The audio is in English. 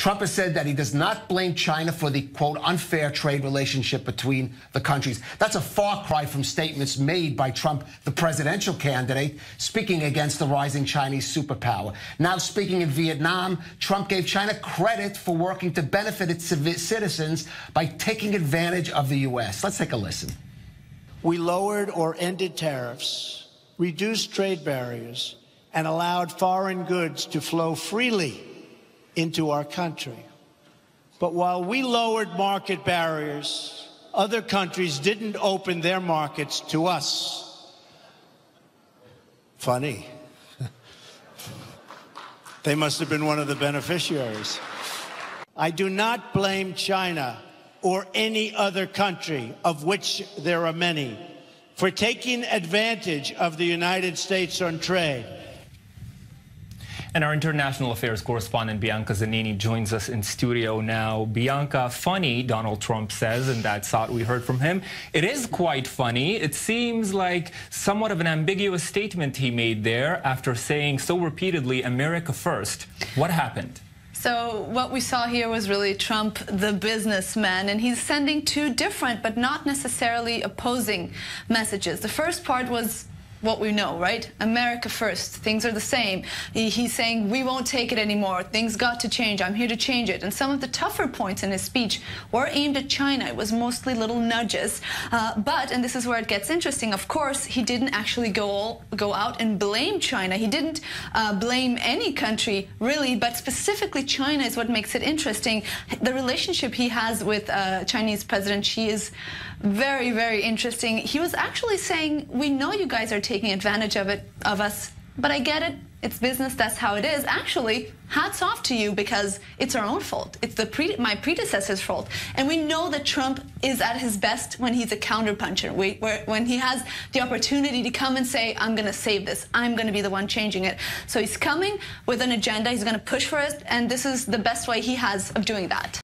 Trump has said that he does not blame China for the, quote, unfair trade relationship between the countries. That's a far cry from statements made by Trump, the presidential candidate, speaking against the rising Chinese superpower. Now speaking in Vietnam, Trump gave China credit for working to benefit its citizens by taking advantage of the U.S. Let's take a listen. We lowered or ended tariffs, reduced trade barriers, and allowed foreign goods to flow freely into our country. But while we lowered market barriers, other countries didn't open their markets to us. Funny. They must have been one of the beneficiaries. I do not blame China or any other country, of which there are many, for taking advantage of the United States on trade. And our international affairs correspondent, Bianca Zanini, joins us in studio now. Bianca, funny, Donald Trump says, and that's thought we heard from him. It is quite funny. It seems like somewhat of an ambiguous statement he made there after saying so repeatedly, America first. What happened? So what we saw here was really Trump, the businessman, and he's sending two different but not necessarily opposing messages. The first part was what we know, right? America first. Things are the same. He's saying, we won't take it anymore. Things got to change. I'm here to change it. And some of the tougher points in his speech were aimed at China. It was mostly little nudges. And this is where it gets interesting, of course, he didn't actually go out and blame China. He didn't blame any country, really, but specifically China is what makes it interesting. The relationship he has with Chinese President Xi is very, very interesting. He was actually saying, we know you guys are taking advantage of us, but I get it. It's business. That's how it is. Actually, hats off to you because it's our own fault. It's my predecessor's fault. And we know that Trump is at his best when he's a counterpuncher, when he has the opportunity to come and say, I'm going to save this. I'm going to be the one changing it. So he's coming with an agenda. He's going to push for it. And this is the best way he has of doing that.